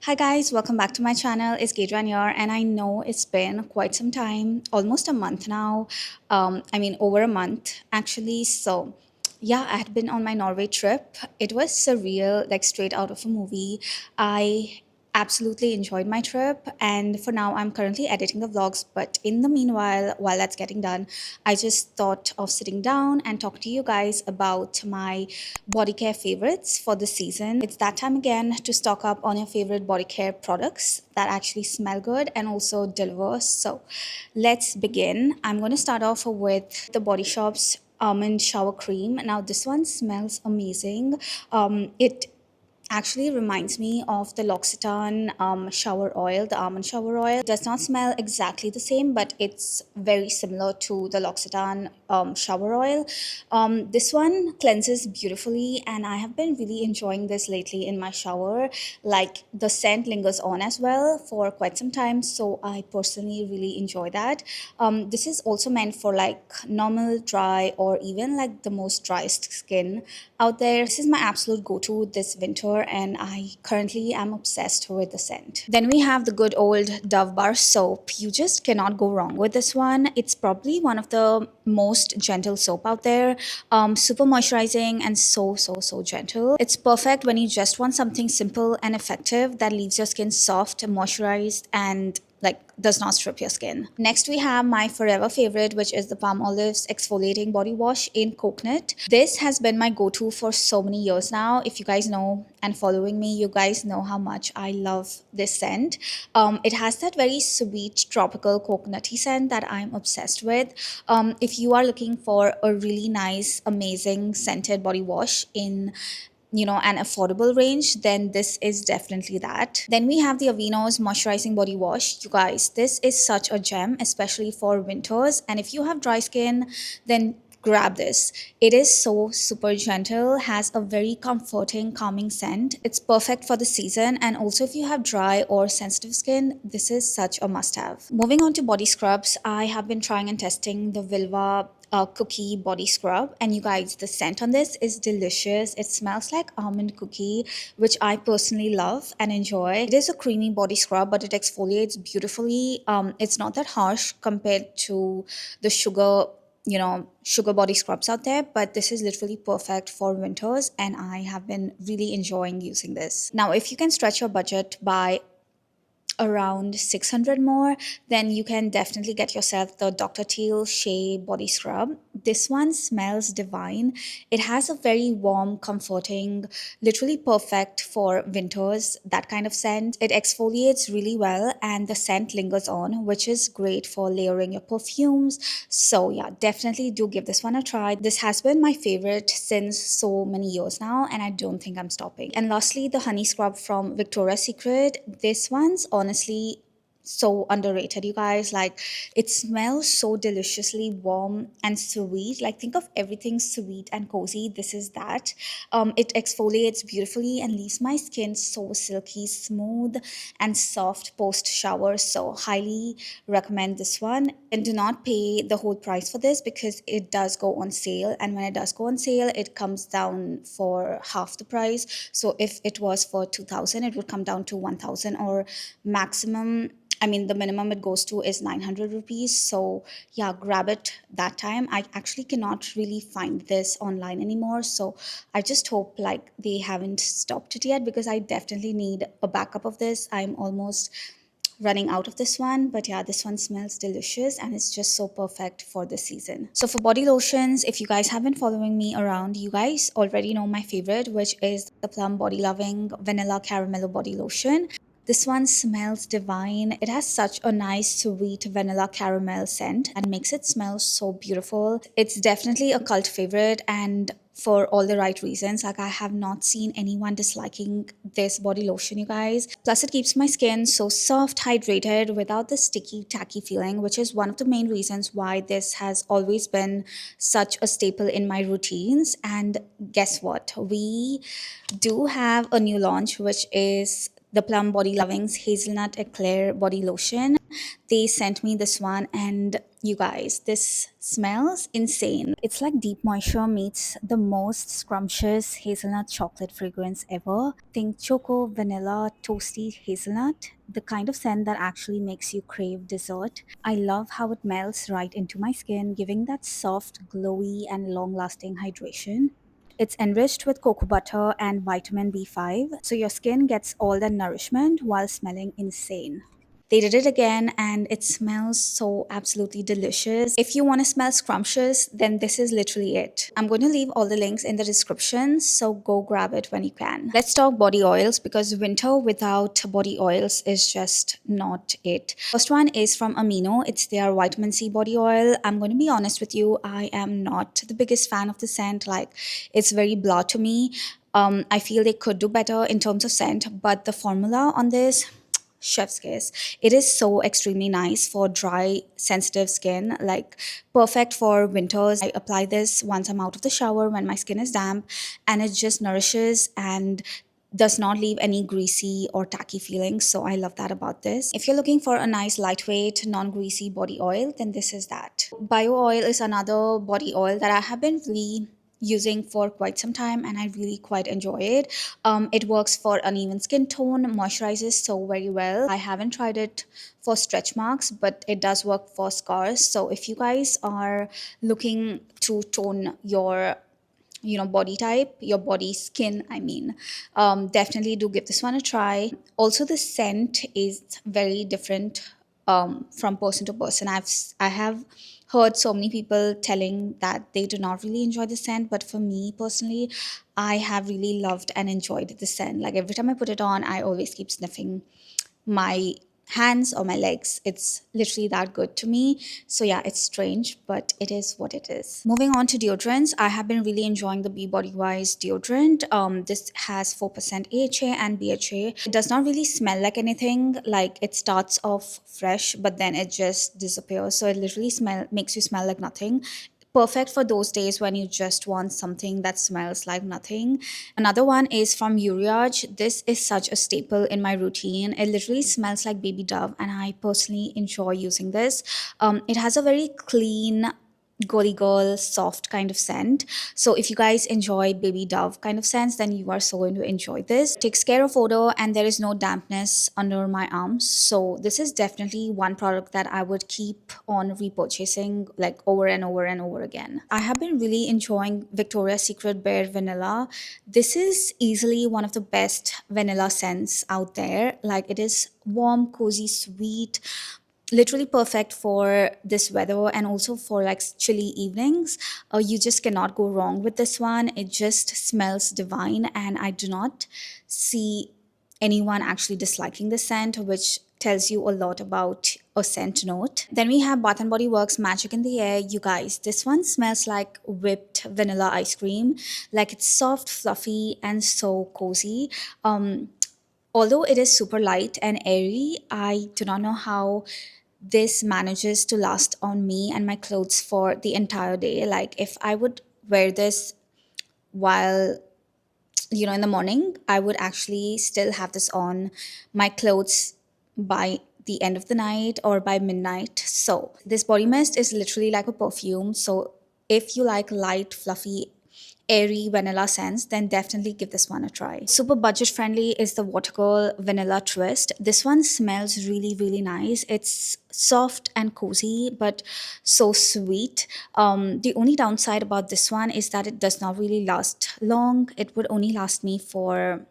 Hi guys, welcome back to my channel. It's Gadran here, and I know it's been quite some time, almost a month now. Over a month actually. So, yeah, I had been on my Norway trip. It was surreal, like straight out of a movie. I absolutely enjoyed my trip, and for now, I'm currently editing the vlogs. But in the meanwhile, while that's getting done, I just thought of sitting down and talk to you guys about my body care favorites for the season. It's that time again to stock up on your favorite body care products that actually smell good and also deliver. So let's begin. I'm going to start off with the Body Shop's almond shower cream. Now this one smells amazing. It actually reminds me of the L'Occitane shower oil, the almond shower oil. It does not smell exactly the same, but it's very similar to the L'Occitane shower oil. This one cleanses beautifully, and I have been really enjoying this lately in my shower. Like the scent lingers on as well for quite some time, so I personally really enjoy that. This is also meant for like normal, dry, or even like the most driest skin out there. This is my absolute go-to this winter, and I currently am obsessed with the scent. Then we have the good old Dove Bar Soap. You just cannot go wrong with this one. It's probably one of the most gentle soap out there. Super moisturizing and so gentle. It's perfect when you just want something simple and effective that leaves your skin soft, moisturized, and like does not strip your skin. Next we have my forever favorite, which is the Palmolive's exfoliating body wash in coconut. This has been my go-to for so many years now. If you guys know and following me, you guys know how much I love this scent. It has that very sweet tropical coconutty scent that I'm obsessed with. If you are looking for a really nice amazing scented body wash in an affordable range, then this is definitely that. Then we have the Aveeno's moisturizing body wash. You guys, this is such a gem, especially for winters, and if you have dry skin, then grab this. It is so super gentle, has a very comforting calming scent. It's perfect for the season, and also if you have dry or sensitive skin, this is such a must have. Moving on to body scrubs, I have been trying and testing the Vilva cookie body scrub, and you guys, the scent on this is delicious. It smells like almond cookie, which I personally love and enjoy. It is a creamy body scrub, but it exfoliates beautifully. It's not that harsh compared to the sugar body scrubs out there, but this is literally perfect for winters, and I have been really enjoying using this. Now if you can stretch your budget by around 600 more, then you can definitely get yourself the Dr. Teal Shea body scrub. This one smells divine. It has a very warm, comforting, literally perfect for winters, that kind of scent. It exfoliates really well, and the scent lingers on, which is great for layering your perfumes. So yeah, definitely do give this one a try. This has been my favorite since so many years now, and I don't think I'm stopping. And lastly, the honey scrub from Victoria's Secret. This one's honestly so underrated, you guys. Like, it smells so deliciously warm and sweet. Like, think of everything sweet and cozy. This is that. It exfoliates beautifully and leaves my skin so silky smooth and soft post shower. So highly recommend this one, and do not pay the whole price for this because it does go on sale, and when it does go on sale, it comes down for half the price. So if it was for 2000, it would come down to 1000, or maximum, the minimum it goes to is 900 rupees. So yeah, grab it that time. I actually cannot really find this online anymore, so I just hope like they haven't stopped it yet, because I definitely need a backup of this. I'm almost running out of this one, but yeah, this one smells delicious and it's just so perfect for the season. So for body lotions, if you guys have been following me around, you guys already know my favorite, which is the Plum BodyLovin Vanilla Caramello Body Lotion. This one smells divine. It has such a nice sweet vanilla caramel scent and makes it smell so beautiful. It's definitely a cult favorite, and for all the right reasons. Like, I have not seen anyone disliking this body lotion, you guys. Plus it keeps my skin so soft, hydrated, without the sticky tacky feeling, which is one of the main reasons why this has always been such a staple in my routines. And guess what, we do have a new launch, which is the Plum BodyLovin's Hazelnut Éclair Body Lotion. They sent me this one, and you guys, this smells insane. It's like deep moisture meets the most scrumptious hazelnut chocolate fragrance ever. Think choco, vanilla, toasty hazelnut, the kind of scent that actually makes you crave dessert. I love how it melts right into my skin, giving that soft, glowy, and long lasting hydration. It's enriched with cocoa butter and vitamin B5, so your skin gets all the nourishment while smelling insane. They did it again and it smells so absolutely delicious. If you want to smell scrumptious, then this is literally it. I'm going to leave all the links in the description, so go grab it when you can. Let's talk body oils because winter without body oils is just not it. First one is from Amino. It's their vitamin C body oil. I'm going to be honest with you, I am not the biggest fan of the scent. Like, it's very blah to me. I feel they could do better in terms of scent, but the formula on this, chef's kiss. It is so extremely nice for dry sensitive skin, like perfect for winters. I apply this once I'm out of the shower when my skin is damp, and it just nourishes and does not leave any greasy or tacky feelings. So I love that about this. If you're looking for a nice lightweight non-greasy body oil, then this is that. Bio oil is another body oil that I have been really using for quite some time, and I really quite enjoy it. It works for uneven skin tone, moisturizes so very well. I haven't tried it for stretch marks, but it does work for scars. So if you guys are looking to tone your body type, your body skin, I mean, definitely do give this one a try. Also, the scent is very different from person to person. I have heard so many people telling that they do not really enjoy the scent, but for me personally, I have really loved and enjoyed the scent. Like, every time I put it on, I always keep sniffing my hands or my legs. It's literally that good to me. So yeah, it's strange, but it is what it is. Moving on to deodorants, I have been really enjoying the Be Body Wise deodorant. This has 4% AHA and BHA. It does not really smell like anything. Like, it starts off fresh, but then it just disappears. So it literally makes you smell like nothing. Perfect for those days when you just want something that smells like nothing. Another one is from Uriage. This is such a staple in my routine. It literally smells like baby dove, and I personally enjoy using this. It has a very clean, girly girl, soft kind of scent. So if you guys enjoy baby dove kind of scents, then you are so going to enjoy this. It takes care of odor, and there is no dampness under my arms. So this is definitely one product that I would keep on repurchasing, like, over and over and over again. I have been really enjoying Victoria's Secret Bare Vanilla. This is easily one of the best vanilla scents out there. Like, it is warm, cozy, sweet, literally perfect for this weather and also for like chilly evenings. You just cannot go wrong with this one. It just smells divine, and I do not see anyone actually disliking the scent, which tells you a lot about a scent note. Then we have Bath and Body Works Magic in the Air. You guys, this one smells like whipped vanilla ice cream. Like, it's soft, fluffy, and so cozy. Although it is super light and airy, I do not know how this manages to last on me and my clothes for the entire day. Like, if I would wear this while, in the morning, I would actually still have this on my clothes by the end of the night or by midnight. So this body mist is literally like a perfume. So if you like light, fluffy, airy vanilla scents, then definitely give this one a try. Super budget friendly is the Watergirl Vanilla Twist. This one smells really, really nice. It's soft and cozy, but so sweet. The only downside about this one is that it does not really last long. It would only last me for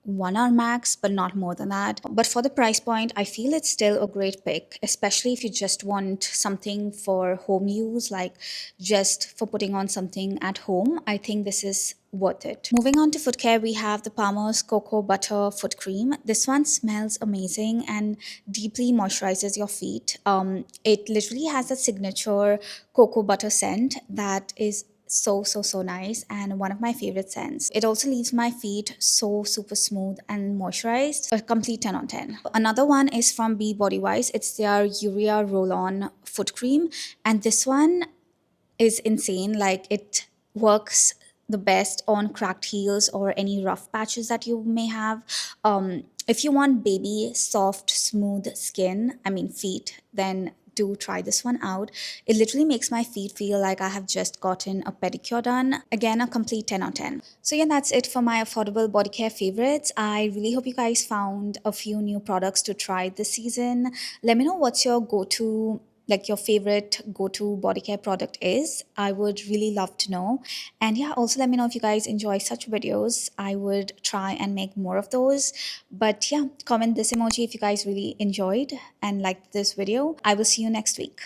1 hour max, but not more than that. But for the price point, I feel it's still a great pick, especially if you just want something for home use, like just for putting on something at home. I think this is worth it. Moving on to foot care, we have the Palmer's Cocoa Butter Foot Cream. This one smells amazing and deeply moisturizes your feet. It literally has a signature cocoa butter scent that is so nice and one of my favorite scents. It also leaves my feet so super smooth and moisturized. A complete 10 on 10. Another one is from Be Body Wise. It's their Urea Roll-On Foot Cream, and this one is insane. Like, it works the best on cracked heels or any rough patches that you may have. If you want baby soft smooth skin, I mean feet, then do try this one out. It literally makes my feet feel like I have just gotten a pedicure done. Again, a complete 10 out of 10. So yeah, that's it for my affordable body care favorites. I really hope you guys found a few new products to try this season. Let me know what's your go-to, like your favorite go-to body care product is. I would really love to know. And yeah, also let me know if you guys enjoy such videos. I would try and make more of those. But yeah, comment this emoji if you guys really enjoyed and liked this video. I will see you next week.